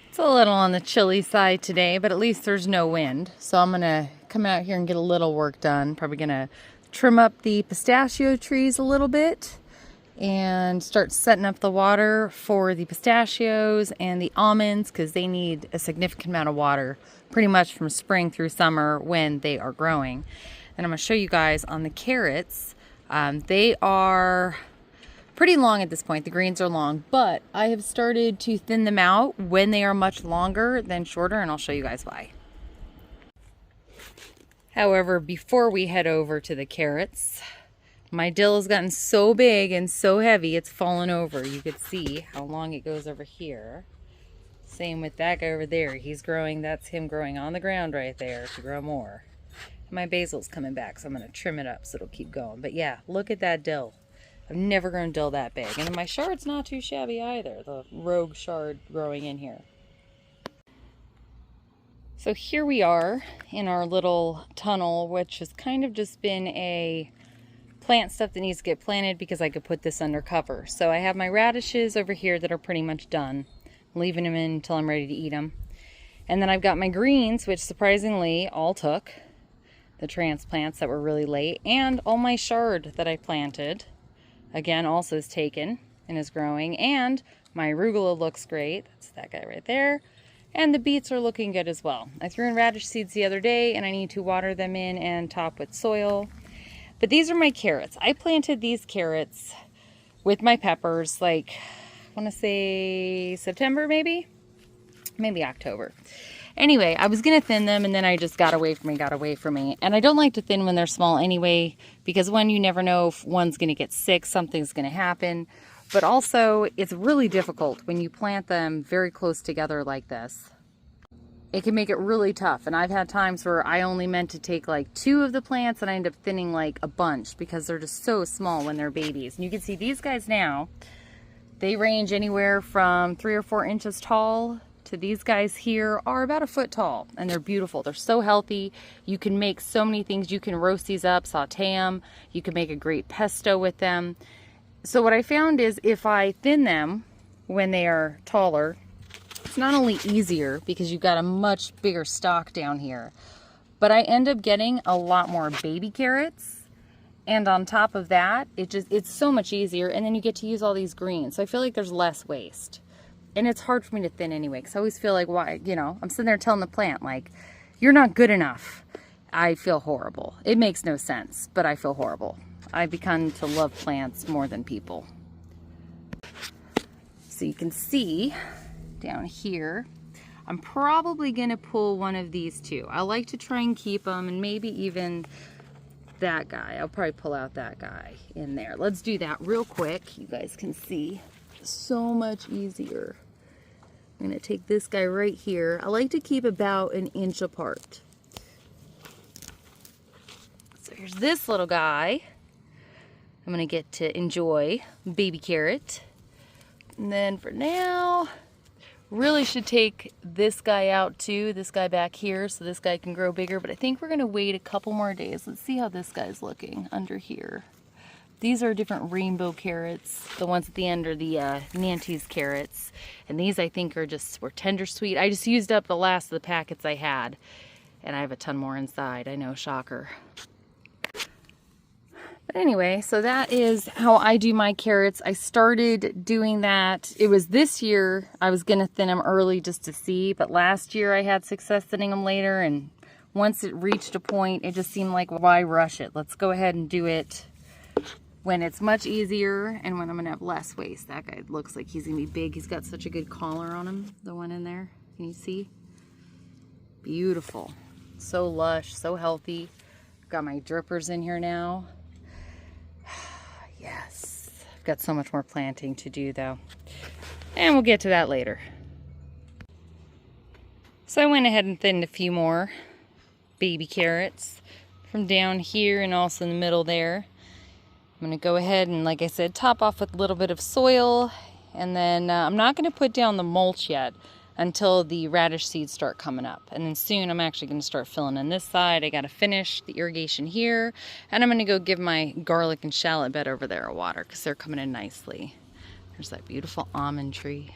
It's a little on the chilly side today, but at least there's no wind. So I'm gonna come out here and get a little work done. Probably gonna trim up the pistachio trees a little bit and start setting up the water for the pistachios and the almonds because they need a significant amount of water pretty much from spring through summer when they are growing. And I'm gonna show you guys on the carrots. They are pretty long at this point. The greens are long, but I have started to thin them out when they are much longer than shorter, and I'll show you guys why. However, before we head over to the carrots, my dill has gotten so big and so heavy it's fallen over. You could see how long it goes over here. Same with that guy over there. He's growing, that's him growing on the ground right there to grow more. My basil's coming back, so I'm gonna trim it up so it'll keep going. But yeah, look at that dill. I've never grown dill that big. And my chard's not too shabby either, the rogue chard growing in here. So here we are in our little tunnel, which has kind of just been a plant stuff that needs to get planted because I could put this under cover. So I have my radishes over here that are pretty much done. I'm leaving them in until I'm ready to eat them. And then I've got my greens, which surprisingly all took. The transplants that were really late. And all my chard that I planted. Again, also is taken and is growing. And my arugula looks great. That's that guy right there. And the beets are looking good as well. I threw in radish seeds the other day and I need to water them in and top with soil. But these are my carrots. I planted these carrots with my peppers like, I want to say September maybe? Maybe October. Anyway, I was going to thin them and then I just got away from me. And I don't like to thin when they're small anyway, because one, you never know if one's going to get sick, something's going to happen. But also, it's really difficult when you plant them very close together like this. It can make it really tough. And I've had times where I only meant to take like 2 of the plants and I end up thinning like a bunch because they're just so small when they're babies. And you can see these guys now, they range anywhere from 3 or 4 inches tall to these guys here are about 1 foot tall, and they're beautiful. They're so healthy. You can make so many things. You can roast these up, saute them. You can make a great pesto with them. So what I found is if I thin them when they are taller, it's not only easier because you've got a much bigger stalk down here, but I end up getting a lot more baby carrots. And on top of that, it's so much easier. And then you get to use all these greens. So I feel like there's less waste. And it's hard for me to thin anyway, because I always feel like, why, you know, I'm sitting there telling the plant, like, you're not good enough. I feel horrible. It makes no sense, but I feel horrible. I've begun to love plants more than people. So you can see down here, I'm probably going to pull one of these 2. I like to try and keep them, and maybe even that guy. I'll probably pull out that guy in there. Let's do that real quick. You guys can see. So much easier. I'm going to take this guy right here. I like to keep about 1 inch apart. So here's this little guy. I'm going to get to enjoy baby carrot. And then for now, really should take this guy out too, this guy back here, so this guy can grow bigger. But I think we're going to wait a couple more days. Let's see how this guy's looking under here. These are different rainbow carrots. The ones at the end are the Nantes carrots. And these I think were tender sweet. I just used up the last of the packets I had. And I have a ton more inside. I know, shocker. But anyway, so that is how I do my carrots. I started doing that. It was this year I was going to thin them early just to see. But last year I had success thinning them later. And once it reached a point, it just seemed like, why rush it? Let's go ahead and do it when it's much easier and when I'm gonna have less waste. That guy looks like he's gonna be big. He's got such a good collar on him, the one in there. Can you see? Beautiful. So lush, so healthy. I've got my drippers in here now. Yes. I've got so much more planting to do though. And we'll get to that later. So I went ahead and thinned a few more baby carrots from down here and also in the middle there. I'm going to go ahead and, like I said, top off with a little bit of soil. And then I'm not going to put down the mulch yet until the radish seeds start coming up. And then soon I'm actually going to start filling in this side. I got to finish the irrigation here. And I'm going to go give my garlic and shallot bed over there a water because they're coming in nicely. There's that beautiful almond tree.